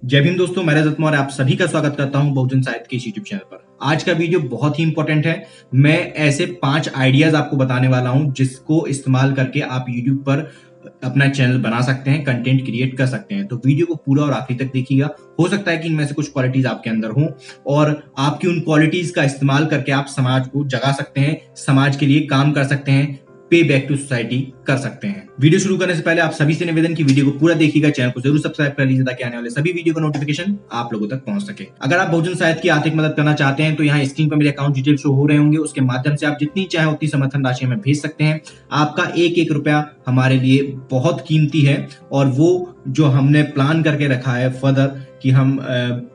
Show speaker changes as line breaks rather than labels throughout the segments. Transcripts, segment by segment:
जय भीम दोस्तों, मैं रजत मौर्य आप सभी का स्वागत करता हूं बहुजन साहित्य के इस यूट्यूब चैनल पर। आज का वीडियो बहुत ही इंपॉर्टेंट है। मैं ऐसे 5 आइडियाज आपको बताने वाला हूं जिसको इस्तेमाल करके आप यूट्यूब पर अपना चैनल बना सकते हैं, कंटेंट क्रिएट कर सकते हैं। तो वीडियो को पूरा और आखिरी तक देखिएगा। हो सकता है कि इनमें से कुछ क्वालिटीज आपके अंदर हों और आपकी उन क्वालिटीज का इस्तेमाल करके आप समाज को जगा सकते हैं, समाज के लिए काम कर सकते हैं, पे बैक टू सोसाइटी कर सकते हैं। वीडियो शुरू करने से पहले आप सभी से निवेदन की वीडियो को पूरा देखिएगा, चैनल को जरूर सब्सक्राइब कर लीजिए ताकि आने वाले सभी वीडियो का नोटिफिकेशन आप लोगों तक पहुंच सके। अगर आप बहुजन साहित्य की आर्थिक मदद करना चाहते हैं तो यहाँ स्क्रीन पर मेरे अकाउंट डिटेल शो हो रहे होंगे, उसके माध्यम से आप जितनी चाहे उतनी समर्थन राशि हमें भेज सकते हैं। आपका एक एक रुपया हमारे लिए बहुत कीमती है और वो जो हमने प्लान करके रखा है फर्दर कि हम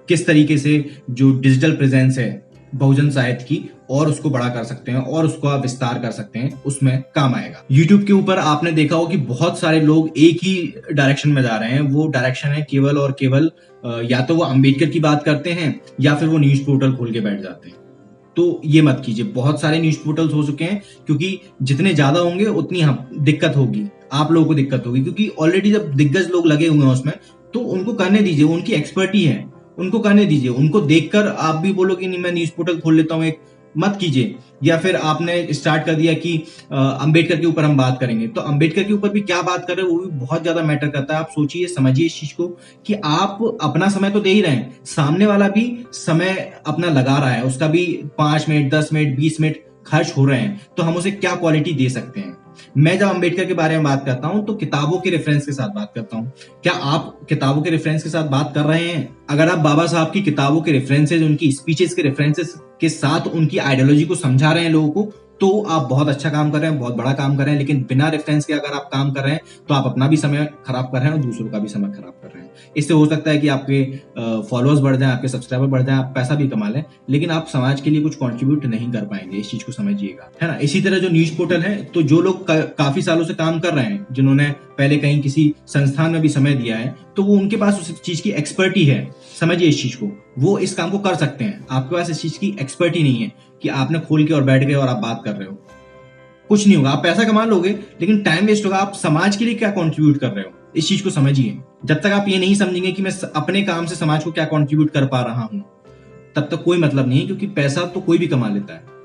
किस तरीके से जो डिजिटल प्रेजेंस है बहुजन साहित्य की और उसको बड़ा कर सकते हैं और उसको आप विस्तार कर सकते हैं, उसमें काम आएगा। YouTube के ऊपर आपने देखा हो कि बहुत सारे लोग एक ही डायरेक्शन में जा रहे हैं। वो डायरेक्शन है केवल और केवल या तो वो अंबेडकर की बात करते हैं या फिर वो न्यूज पोर्टल खोल के बैठ जाते हैं। तो ये मत कीजिए। बहुत सारे न्यूज पोर्टल्स हो चुके हैं, क्योंकि जितने ज्यादा होंगे उतनी दिक्कत होगी, आप लोगों को दिक्कत होगी, क्योंकि ऑलरेडी जब दिग्गज लोग लगे हुए हैं उसमें तो उनको करने दीजिए। उनकी एक्सपर्टी है, उनको करने दीजिए। उनको देखकर आप भी बोलोगे नहीं मैं न्यूज पोर्टल खोल लेता हूँ एक, मत कीजिए। या फिर आपने स्टार्ट कर दिया कि अंबेडकर के ऊपर हम बात करेंगे, तो अंबेडकर के ऊपर भी क्या बात कर रहे हैं वो भी बहुत ज्यादा मैटर करता है। आप सोचिए, समझिए इस चीज को कि आप अपना समय तो दे ही रहे हैं, सामने वाला भी समय अपना लगा रहा है, उसका भी 5 मिनट 10 मिनट 20 मिनट खर्च हो रहे हैं, तो हम उसे क्या क्वालिटी दे सकते हैं। मैं जब अंबेडकर के बारे में बात करता हूं तो किताबों के रेफरेंस के साथ बात करता हूं। क्या आप किताबों के रेफरेंस के साथ बात कर रहे हैं? अगर आप बाबा साहब की किताबों के रेफरेंसेज, उनकी स्पीचेस के रेफरेंसेस के साथ उनकी आइडियोलॉजी को समझा रहे हैं लोगों को, तो आप बहुत अच्छा काम कर रहे हैं, बहुत बड़ा काम कर रहे हैं। लेकिन बिना रेफरेंस के अगर आप काम कर रहे हैं तो आप अपना भी समय खराब कर रहे हैं और दूसरों का भी समय खराब कर रहे हैं। इससे हो सकता है कि आपके फॉलोअर्स बढ़ जाएं, आपके सब्सक्राइबर बढ़ जाएं, आप पैसा भी कमा लें, लेकिन आप समाज के लिए कुछ कंट्रीब्यूट नहीं कर पाएंगे। इस चीज को समझिएगा, है ना। इसी तरह जो न्यूज पोर्टल है, तो जो लोग काफी सालों से काम कर रहे हैं, जिन्होंने पहले कहीं किसी संस्थान में भी समय दिया है, तो वो उनके पास उस चीज की एक्सपर्टी है। समझिए इस चीज को, वो इस काम को कर सकते हैं। आपके पास इस चीज की एक्सपर्टी नहीं है कि आपने खोल के और बैठ गए और आप बात कर रहे हो, कुछ नहीं होगा। आप पैसा कमा लोगे लेकिन टाइम वेस्ट होगा। आप समाज के लिए क्या कंट्रीब्यूट कर रहे हो, इस चीज को समझिए। जब तक आप ये नहीं समझेंगे कि मैं अपने काम से समाज को क्या कंट्रीब्यूट कर पा रहा हूं, तब तक कोई मतलब नहीं है। क्योंकि पैसा तो कोई भी कमा लेता है।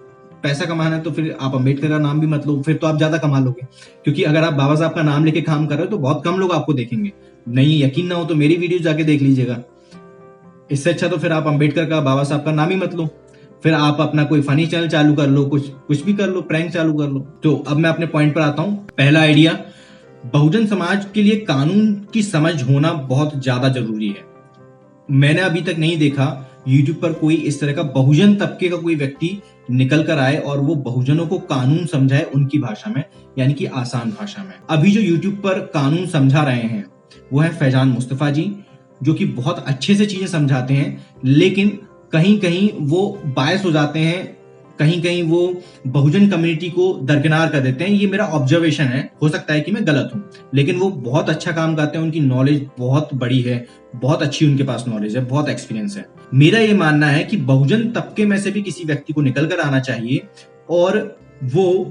पैसा कमाना है तो फिर आप अंबेडकर का नाम भी मत लो, फिर तो आप ज्यादा कमा लोगे। क्योंकि अगर आप बाबा साहब का नाम लेके काम कर रहे हो तो बहुत कम लोग आपको देखेंगे। नहीं यकीन ना हो तो मेरी वीडियो जाके देख लीजिएगा। इससे अच्छा तो फिर आप अंबेडकर का, बाबा साहब का नाम ही मत लो। फिर आप अपना कोई फनी चैनल चालू कर लो, कुछ भी कर लो, प्रैंक चालू कर लो। तो अब मैं अपने पॉइंट पर आता हूं। पहला आइडिया, बहुजन समाज के लिए कानून की समझ होना बहुत ज्यादा जरूरी है। मैंने अभी तक नहीं देखा यूट्यूब पर कोई इस तरह का बहुजन तबके का कोई व्यक्ति निकल कर आए और वो बहुजनों को कानून समझाए उनकी भाषा में, यानी कि आसान भाषा में। अभी जो यूट्यूब पर कानून समझा रहे हैं वो है फैजान मुस्तफा जी, जो कि बहुत अच्छे से चीजें समझाते हैं, लेकिन कहीं कहीं वो बायस हो जाते हैं, कहीं कहीं वो बहुजन कम्युनिटी को दरकिनार कर देते हैं। ये मेरा ऑब्जर्वेशन है, हो सकता है कि मैं गलत हूं, लेकिन वो बहुत अच्छा काम करते हैं। उनकी नॉलेज बहुत बड़ी है, बहुत अच्छी उनके पास नॉलेज है, बहुत एक्सपीरियंस है। मेरा ये मानना है कि बहुजन तबके में से भी किसी व्यक्ति को निकल कर आना चाहिए और वो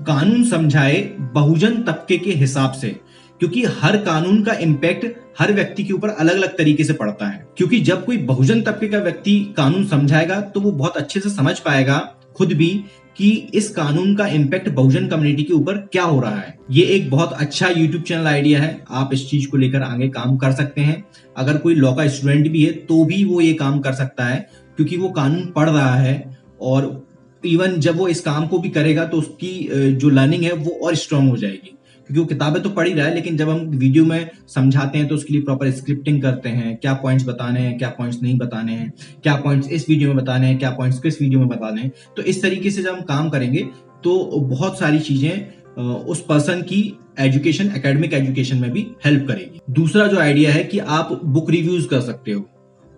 कानून समझाए बहुजन तबके के हिसाब से, क्योंकि हर कानून का इम्पैक्ट हर व्यक्ति के ऊपर अलग अलग तरीके से पड़ता है। क्योंकि जब कोई बहुजन तबके का व्यक्ति कानून समझाएगा तो वो बहुत अच्छे से समझ पाएगा खुद भी कि इस कानून का इम्पैक्ट बहुजन कम्युनिटी के ऊपर क्या हो रहा है। ये एक बहुत अच्छा यूट्यूब चैनल आइडिया है। आप इस चीज को लेकर आगे काम कर सकते हैं। अगर कोई लॉ का स्टूडेंट भी है तो भी वो ये काम कर सकता है, क्योंकि वो कानून पढ़ रहा है। और इवन जब वो इस काम को भी करेगा तो उसकी जो लर्निंग है वो और स्ट्रांग हो जाएगी, क्योंकि वो किताबें तो पढ़ ही रहा है, लेकिन जब हम वीडियो में समझाते हैं तो उसके लिए प्रॉपर स्क्रिप्टिंग करते हैं, क्या पॉइंट्स बताने हैं, क्या पॉइंट्स नहीं बताने हैं, क्या पॉइंट्स इस वीडियो में बताने हैं, क्या पॉइंट्स किस वीडियो में बताने हैं। तो इस तरीके से जब हम काम करेंगे तो बहुत सारी चीजें उस पर्सन की एजुकेशन, एकेडमिक एजुकेशन में भी हेल्प करेगी। दूसरा जो आइडिया है कि आप बुक रिव्यूज कर सकते हो।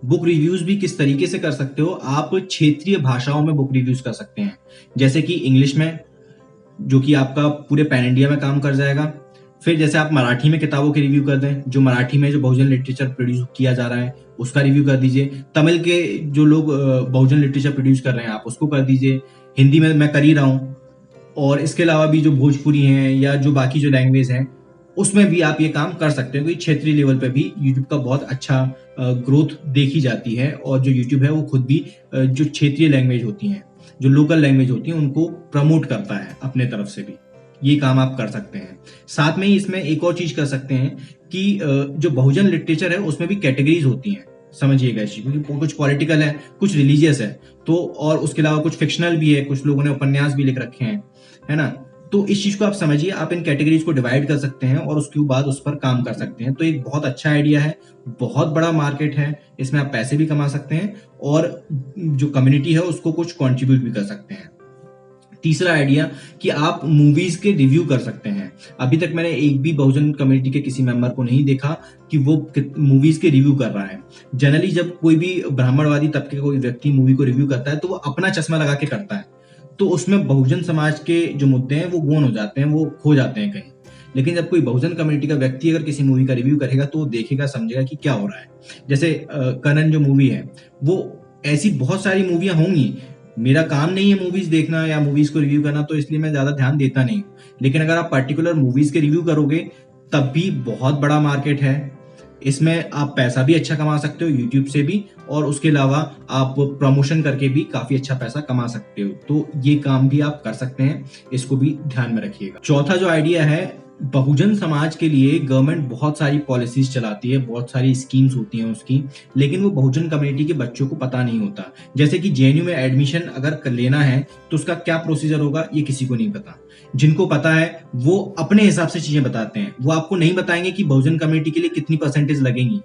बुक रिव्यूज भी किस तरीके से कर सकते हो, आप क्षेत्रीय भाषाओं में बुक रिव्यूज कर सकते हैं, जैसे कि इंग्लिश में, जो कि आपका पूरे पैन इंडिया में काम कर जाएगा। फिर जैसे आप मराठी में किताबों के रिव्यू कर दें, जो मराठी में जो बहुजन लिटरेचर प्रोड्यूस किया जा रहा है उसका रिव्यू कर दीजिए। तमिल के जो लोग बहुजन लिटरेचर प्रोड्यूस कर रहे हैं आप उसको कर दीजिए। हिंदी में मैं कर ही रहा हूँ। और इसके अलावा भी जो भोजपुरी हैं या जो बाकी जो लैंग्वेज हैं उसमें भी आप ये काम कर सकते हो, क्योंकि क्षेत्रीय लेवल पे भी यूट्यूब का बहुत अच्छा ग्रोथ देखी जाती है। और जो यूट्यूब है वो खुद भी जो क्षेत्रीय लैंग्वेज होती हैं, जो लोकल लैंग्वेज होती हैं, उनको प्रमोट करता है अपने तरफ से भी। ये काम आप कर सकते हैं। साथ में ही इसमें एक और चीज कर सकते हैं कि जो बहुजन लिटरेचर है उसमें भी कैटेगरीज होती हैं, समझिएगा इस चीज को, क्योंकि कुछ पॉलिटिकल है, कुछ रिलीजियस है, तो और उसके अलावा कुछ फिक्शनल भी है, कुछ लोगों ने उपन्यास भी लिख रखे हैं, है ना। तो इस चीज को आप समझिए, आप इन कैटेगरीज को डिवाइड कर सकते हैं और उसके बाद उस पर काम कर सकते हैं। तो एक बहुत अच्छा आइडिया है, बहुत बड़ा मार्केट है, इसमें आप पैसे भी कमा सकते हैं और जो कम्युनिटी है उसको कुछ कंट्रीब्यूट भी कर सकते हैं। तीसरा आइडिया कि आप मूवीज के रिव्यू कर सकते हैं। अभी तक मैंने एक भी बहुजन कम्युनिटी के किसी मेंबर को नहीं देखा कि वो मूवीज के रिव्यू कर रहा है। जनरली जब कोई भी ब्राह्मणवादी तबके का कोई व्यक्ति मूवी को रिव्यू करता है तो वो अपना चश्मा लगा के करता है, तो उसमें बहुजन समाज के जो मुद्दे हैं वो गौण हो जाते हैं, वो खो जाते हैं कहीं। लेकिन जब कोई बहुजन कम्युनिटी का व्यक्ति अगर किसी मूवी का रिव्यू करेगा तो वो देखेगा, समझेगा कि क्या हो रहा है। जैसे करण जो मूवी है, वो ऐसी बहुत सारी मूवियां होंगी, मेरा काम नहीं है मूवीज देखना या मूवीज को रिव्यू करना, तो इसलिए मैं ज्यादा ध्यान देता नहीं। लेकिन अगर आप पर्टिकुलर मूवीज के रिव्यू करोगे तब भी बहुत बड़ा मार्केट है, इसमें आप पैसा भी अच्छा कमा सकते हो यूट्यूब से भी, और उसके अलावा आप प्रमोशन करके भी काफी अच्छा पैसा कमा सकते हो। तो ये काम भी आप कर सकते हैं, इसको भी ध्यान में रखिएगा। चौथा जो आइडिया है, बहुजन समाज के लिए गवर्नमेंट बहुत सारी पॉलिसीज चलाती है, बहुत सारी स्कीम्स होती हैं उसकी, लेकिन वो बहुजन कम्युनिटी के बच्चों को पता नहीं होता। जैसे कि जेएनयू में एडमिशन अगर लेना है तो उसका क्या प्रोसीजर होगा ये किसी को नहीं पता। जिनको पता है वो अपने हिसाब से चीजें बताते हैं, वो आपको नहीं बताएंगे कि बहुजन कम्युनिटी के लिए कितनी परसेंटेज लगेंगी,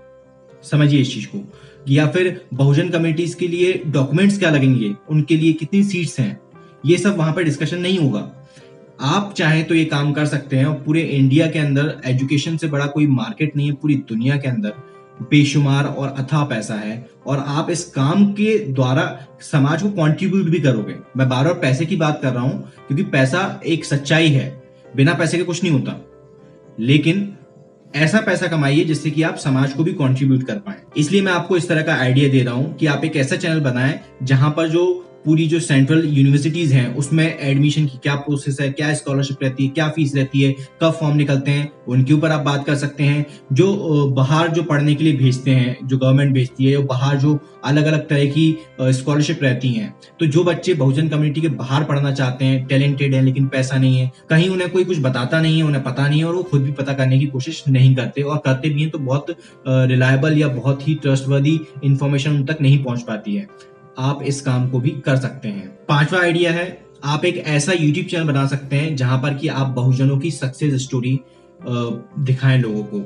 समझिए इस चीज को। या फिर बहुजन कम्युनिटीज के लिए डॉक्यूमेंट्स क्या लगेंगे, उनके लिए कितनी सीट्स हैं, ये सब वहां पर डिस्कशन नहीं होगा। आप चाहें तो ये काम कर सकते हैं, और पूरे इंडिया के अंदर एजुकेशन से बड़ा कोई मार्केट नहीं है, पूरी दुनिया के अंदर बेशुमार और अथाह पैसा है, और आप इस काम के द्वारा समाज को कंट्रीब्यूट भी करोगे। मैं बार बार पैसे की बात कर रहा हूं क्योंकि पैसा एक सच्चाई है, बिना पैसे के कुछ नहीं होता। लेकिन ऐसा पैसा कमाइए जिससे कि आप समाज को भी कंट्रीब्यूट कर पाए। इसलिए मैं आपको इस तरह का आइडिया दे रहा हूं कि आप एक ऐसा चैनल बनाएं जहां पर जो पूरी जो सेंट्रल यूनिवर्सिटीज हैं उसमें एडमिशन की क्या प्रोसेस है, क्या स्कॉलरशिप रहती है, क्या फीस रहती है, कब फॉर्म निकलते हैं, उनके ऊपर आप बात कर सकते हैं। जो बाहर जो पढ़ने के लिए भेजते हैं, जो गवर्नमेंट भेजती है, बाहर जो अलग अलग तरह की स्कॉलरशिप रहती हैं, तो जो बच्चे बहुजन कम्युनिटी के बाहर पढ़ना चाहते हैं, टैलेंटेड है लेकिन पैसा नहीं है, कहीं उन्हें कोई कुछ बताता नहीं है, उन्हें पता नहीं है, और वो खुद भी पता करने की कोशिश नहीं करते, और करते भी हैं तो बहुत रिलायबल या बहुत ही ट्रस्टवर्दी इंफॉर्मेशन उन तक नहीं पहुंच पाती है। आप इस काम को भी कर सकते हैं। पांचवा आइडिया है, आप एक ऐसा यूट्यूब चैनल बना सकते हैं जहां पर कि आप बहुजनों की सक्सेस स्टोरी दिखाएं लोगों को।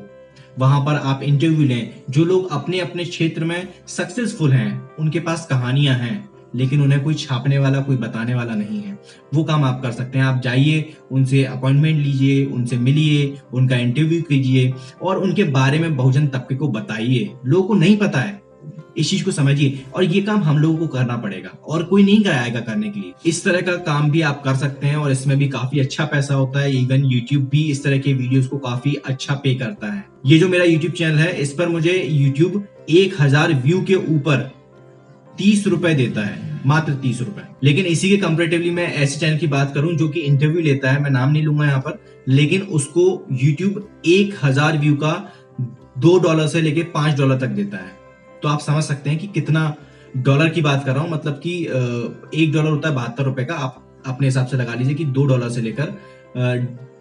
वहां पर आप इंटरव्यू लें, जो लोग अपने अपने क्षेत्र में सक्सेसफुल हैं, उनके पास कहानियां हैं, लेकिन उन्हें कोई छापने वाला, कोई बताने वाला नहीं है। वो काम आप कर सकते हैं। आप जाइए, उनसे अपॉइंटमेंट लीजिए, उनसे मिलिए, उनका इंटरव्यू कीजिए और उनके बारे में बहुजन तबके को बताइए। लोगों को नहीं पता है, इस चीज को समझिए, और ये काम हम लोगों को करना पड़ेगा और कोई नहीं कराएगा करने के लिए। इस तरह का काम भी आप कर सकते हैं और इसमें भी काफी अच्छा पैसा होता है। इवन यूट्यूब भी इस तरह के वीडियोस को काफी अच्छा पे करता है। ये जो मेरा यूट्यूब चैनल है, इस पर मुझे यूट्यूब 1000 व्यू के ऊपर 30 रुपए देता है, मात्र 30 रुपए। लेकिन इसी के कंपैरेटिवली मैं ऐसे चैनल की बात करूं जो कि इंटरव्यू लेता है, मैं नाम नहीं लूंगा यहाँ पर, लेकिन उसको यूट्यूब 1000 व्यू का $2 से लेके $5 तक देता है। तो आप समझ सकते हैं कि कितना डॉलर की बात कर रहा हूं, मतलब कि $1 होता है 72 रुपए का। आप अपने हिसाब से लगा लीजिए कि $2 से लेकर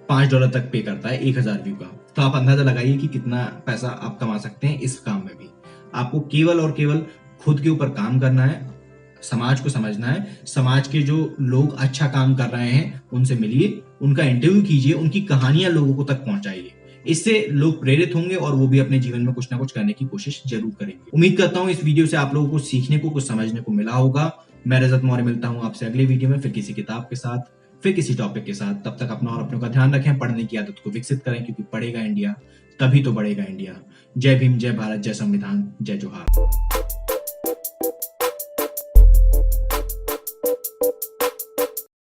$5 तक पे करता है 1000 व्यू का। तो आप अंदाजा लगाइए कि कितना पैसा आप कमा सकते हैं इस काम में भी। आपको केवल और केवल खुद के ऊपर काम करना है, समाज को समझना है, समाज के जो लोग अच्छा काम कर रहे हैं उनसे मिलिए, उनका इंटरव्यू कीजिए, उनकी कहानियां लोगों तक पहुंचाइए। इससे लोग प्रेरित होंगे और वो भी अपने जीवन में कुछ ना कुछ करने की कोशिश जरूर करेंगे। उम्मीद करता हूं इस वीडियो से आप लोगों को सीखने को, कुछ समझने को मिला होगा। मैं रजत मौर्य मिलता हूं आपसे अगले वीडियो में, फिर किसी किताब के साथ, फिर किसी टॉपिक के साथ। तब तक अपना और अपनों का ध्यान रखें, पढ़ने की आदत को विकसित करें, क्योंकि पढ़ेगा इंडिया तभी तो बढ़ेगा इंडिया। जय भीम, जय भारत, जय संविधान, जय जोहार।